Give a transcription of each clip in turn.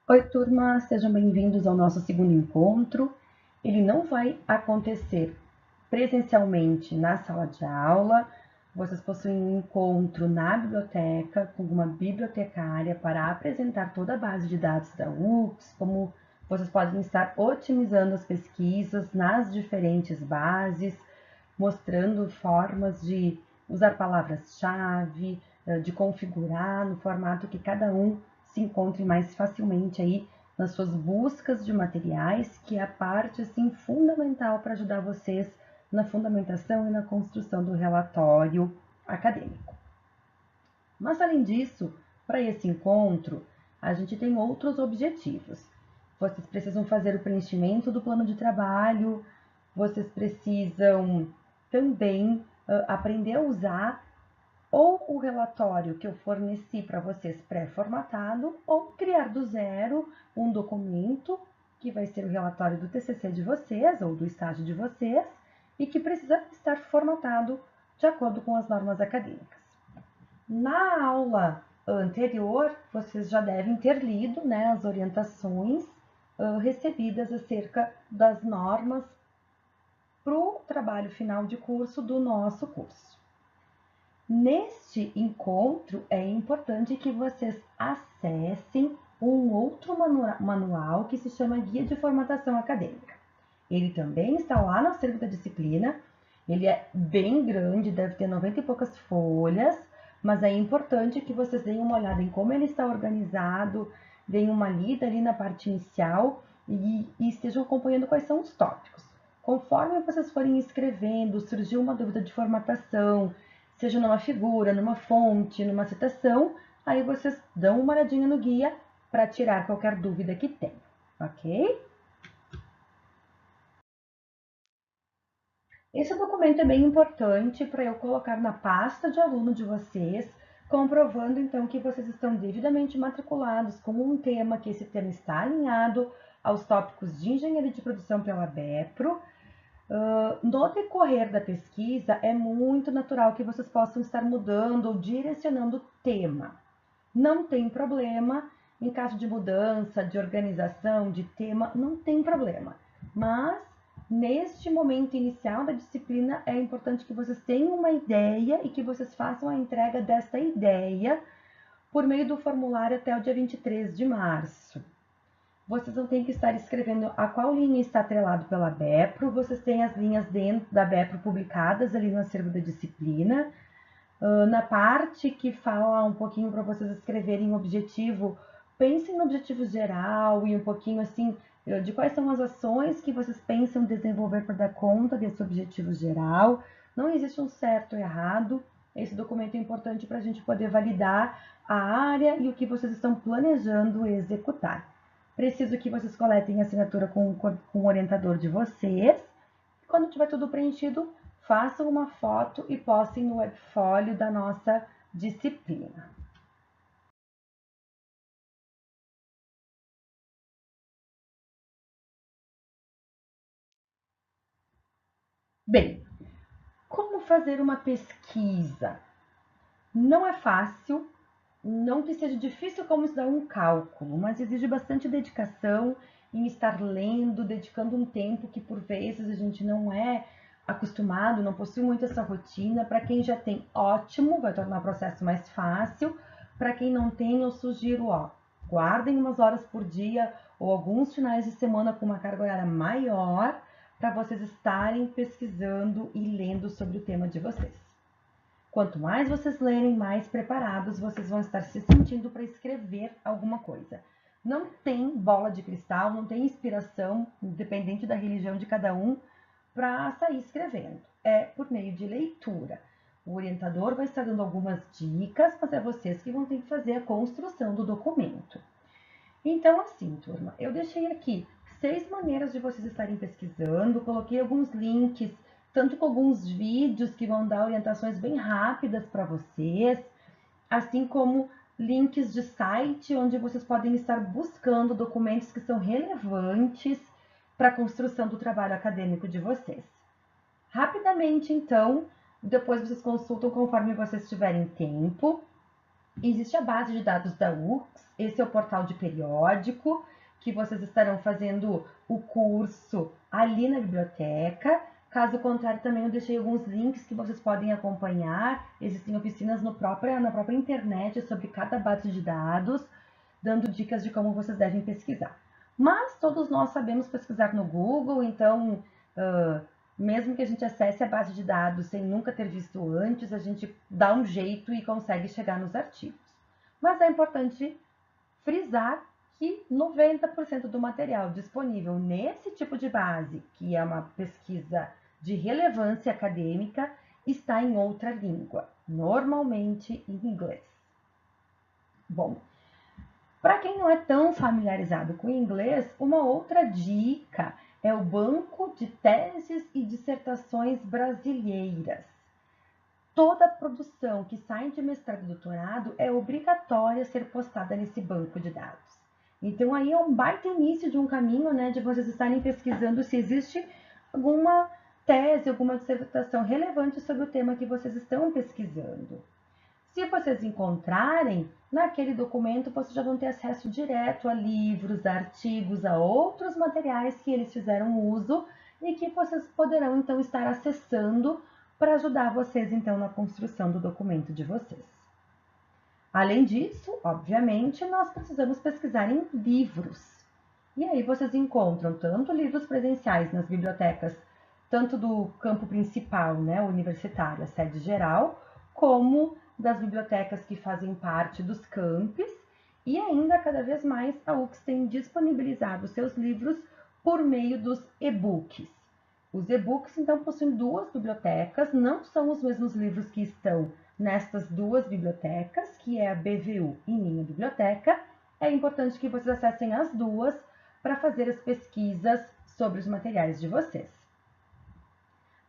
Oi, turma, sejam bem-vindos ao nosso segundo encontro. Ele não vai acontecer presencialmente na sala de aula. Vocês possuem um encontro na biblioteca com uma bibliotecária para apresentar toda a base de dados da UFS, como vocês podem estar otimizando as pesquisas nas diferentes bases, mostrando formas de usar palavras-chave, de configurar no formato que cada um se encontre mais facilmente aí nas suas buscas de materiais, que é a parte assim fundamental para ajudar vocês na fundamentação e na construção do relatório acadêmico. Mas além disso, para esse encontro, a gente tem outros objetivos. Vocês precisam fazer o preenchimento do plano de trabalho, vocês precisam também aprender a usar ou o relatório que eu forneci para vocês pré-formatado, ou criar do zero um documento que vai ser o relatório do TCC de vocês ou do estágio de vocês e que precisa estar formatado de acordo com as normas acadêmicas. Na aula anterior, vocês já devem ter lido, né, as orientações recebidas acerca das normas para o trabalho final de curso do nosso curso. Neste encontro, é importante que vocês acessem um outro manual que se chama Guia de Formatação Acadêmica. Ele também está lá no acervo da disciplina. Ele é bem grande, deve ter 90 e poucas folhas, mas é importante que vocês deem uma olhada em como ele está organizado, deem uma lida ali na parte inicial e estejam acompanhando quais são os tópicos. Conforme vocês forem escrevendo, surgiu uma dúvida de formatação, seja numa figura, numa fonte, numa citação, aí vocês dão uma olhadinha no guia para tirar qualquer dúvida que tenha, ok? Esse documento é bem importante para eu colocar na pasta de aluno de vocês, comprovando então que vocês estão devidamente matriculados com um tema, que esse tema está alinhado aos tópicos de engenharia de produção pela BEPRO. No decorrer da pesquisa, é muito natural que vocês possam estar mudando ou direcionando o tema. Não tem problema, em caso de mudança, de organização, de tema, não tem problema. Mas, neste momento inicial da disciplina, é importante que vocês tenham uma ideia e que vocês façam a entrega desta ideia por meio do formulário até o dia 23 de março. Vocês não têm que estar escrevendo a qual linha está atrelado pela BEPRO, vocês têm as linhas dentro da BEPRO publicadas ali no acervo da disciplina. Na parte que fala um pouquinho para vocês escreverem o objetivo, pensem no objetivo geral e um pouquinho assim de quais são as ações que vocês pensam desenvolver para dar conta desse objetivo geral. Não existe um certo ou errado. Esse documento é importante para a gente poder validar a área e o que vocês estão planejando executar. Preciso que vocês coletem a assinatura com o orientador de vocês. Quando tiver tudo preenchido, façam uma foto e postem no webfólio da nossa disciplina. Bem, como fazer uma pesquisa? Não é fácil, não que seja difícil como estudar um cálculo, mas exige bastante dedicação em estar lendo, dedicando um tempo que por vezes a gente não é acostumado, não possui muito essa rotina. Para quem já tem, ótimo, vai tornar o processo mais fácil. Para quem não tem, eu sugiro, guardem umas horas por dia ou alguns finais de semana com uma carga horária maior para vocês estarem pesquisando e lendo sobre o tema de vocês. Quanto mais vocês lerem, mais preparados vocês vão estar se sentindo para escrever alguma coisa. Não tem bola de cristal, não tem inspiração, independente da religião de cada um, para sair escrevendo. É por meio de leitura. O orientador vai estar dando algumas dicas, mas é vocês que vão ter que fazer a construção do documento. Então, assim, turma, eu deixei aqui 6 maneiras de vocês estarem pesquisando, coloquei alguns links, tanto com alguns vídeos que vão dar orientações bem rápidas para vocês, assim como links de site onde vocês podem estar buscando documentos que são relevantes para a construção do trabalho acadêmico de vocês. Rapidamente, então, depois vocês consultam conforme vocês tiverem tempo. Existe a base de dados da UX, esse é o portal de periódico, que vocês estarão fazendo o curso ali na biblioteca. Caso contrário, também eu deixei alguns links que vocês podem acompanhar. Existem oficinas na própria internet sobre cada base de dados, dando dicas de como vocês devem pesquisar. Mas todos nós sabemos pesquisar no Google, então, mesmo que a gente acesse a base de dados sem nunca ter visto antes, a gente dá um jeito e consegue chegar nos artigos. Mas é importante frisar que 90% do material disponível nesse tipo de base, que é uma pesquisa de relevância acadêmica, está em outra língua, normalmente em inglês. Bom, para quem não é tão familiarizado com inglês, uma outra dica é o Banco de Teses e Dissertações Brasileiras. Toda produção que sai de mestrado e doutorado é obrigatória ser postada nesse banco de dados. Então, aí é um baita início de um caminho, né, de vocês estarem pesquisando se existe alguma tese, alguma dissertação relevante sobre o tema que vocês estão pesquisando. Se vocês encontrarem, naquele documento vocês já vão ter acesso direto a livros, a artigos, a outros materiais que eles fizeram uso e que vocês poderão então estar acessando para ajudar vocês então na construção do documento de vocês. Além disso, obviamente, nós precisamos pesquisar em livros. E aí vocês encontram tanto livros presenciais nas bibliotecas, tanto do campo principal, né, universitário, a sede geral, como das bibliotecas que fazem parte dos campus, e ainda cada vez mais a UX tem disponibilizado seus livros por meio dos e-books. Os e-books então possuem duas bibliotecas, não são os mesmos livros que estão nestas duas bibliotecas, que é a BVU e Minha Biblioteca. É importante que vocês acessem as duas para fazer as pesquisas sobre os materiais de vocês.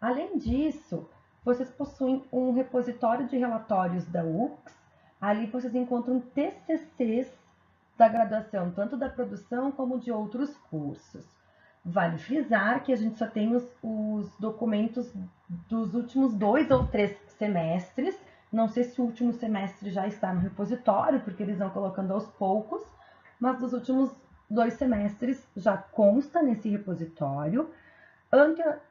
Além disso, vocês possuem um repositório de relatórios da UX. Ali vocês encontram TCCs da graduação, tanto da produção como de outros cursos. Vale frisar que a gente só tem os documentos dos últimos 2 ou 3 semestres. Não sei se o último semestre já está no repositório, porque eles vão colocando aos poucos, mas dos últimos 2 semestres já consta nesse repositório.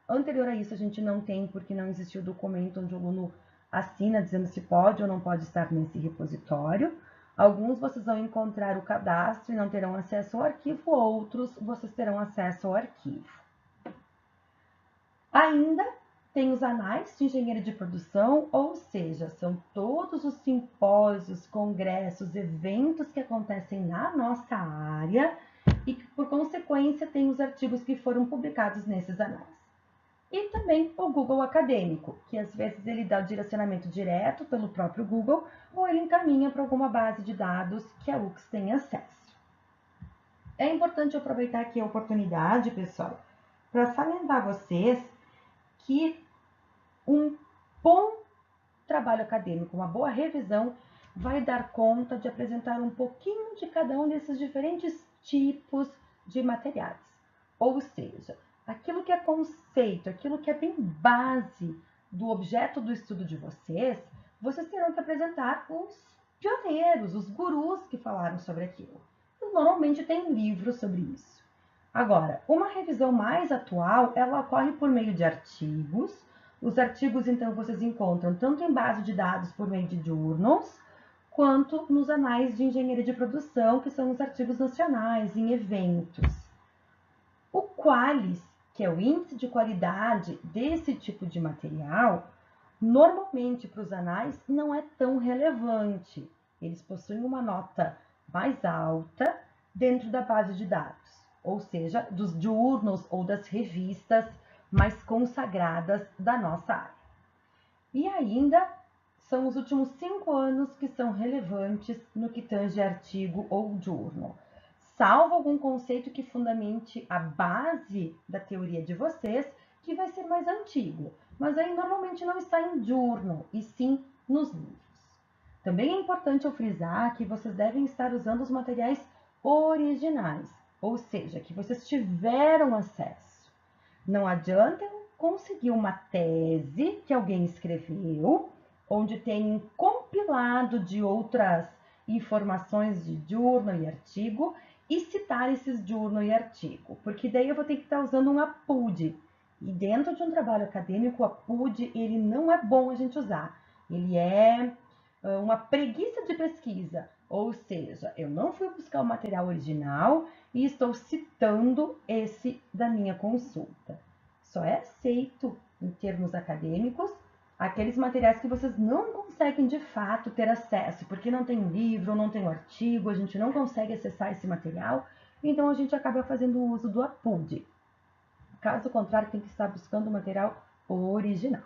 Anterior a isso, a gente não tem, porque não existiu o documento onde o aluno assina dizendo se pode ou não pode estar nesse repositório. Alguns vocês vão encontrar o cadastro e não terão acesso ao arquivo, outros vocês terão acesso ao arquivo. Ainda tem os anais de engenharia de produção, ou seja, são todos os simpósios, congressos, eventos que acontecem na nossa área e que, por consequência, tem os artigos que foram publicados nesses anais. E também o Google Acadêmico, que às vezes ele dá o direcionamento direto pelo próprio Google ou ele encaminha para alguma base de dados que a UX tem acesso. É importante aproveitar aqui a oportunidade, pessoal, para salientar a vocês que um bom trabalho acadêmico, uma boa revisão, vai dar conta de apresentar um pouquinho de cada um desses diferentes tipos de materiais. Ou seja, aquilo que é conceito, aquilo que é bem base do objeto do estudo de vocês, vocês terão que apresentar os pioneiros, os gurus que falaram sobre aquilo. E normalmente tem livros sobre isso. Agora, uma revisão mais atual, ela ocorre por meio de artigos. Os artigos, então, vocês encontram tanto em base de dados por meio de journals, quanto nos anais de engenharia de produção, que são os artigos nacionais, em eventos. O QALYS, que é o índice de qualidade desse tipo de material, normalmente para os anais não é tão relevante. Eles possuem uma nota mais alta dentro da base de dados, ou seja, dos journals ou das revistas mais consagradas da nossa área. E ainda são os últimos 5 anos que são relevantes no que tange artigo ou journal. Salvo algum conceito que fundamente a base da teoria de vocês, que vai ser mais antigo. Mas aí normalmente não está em journal, e sim nos livros. Também é importante eu frisar que vocês devem estar usando os materiais originais, ou seja, que vocês tiveram acesso. Não adianta conseguir uma tese que alguém escreveu, onde tem compilado de outras informações de journal e artigo e citar esses journal e artigo, porque daí eu vou ter que estar usando um APUD. E dentro de um trabalho acadêmico, o APUD, ele não é bom a gente usar. Ele é uma preguiça de pesquisa, ou seja, eu não fui buscar o material original e estou citando esse da minha consulta. Só é aceito, em termos acadêmicos, aqueles materiais que vocês não conseguem de fato ter acesso, porque não tem livro, não tem artigo, a gente não consegue acessar esse material, então a gente acaba fazendo o uso do APUD. Caso contrário, tem que estar buscando o material original.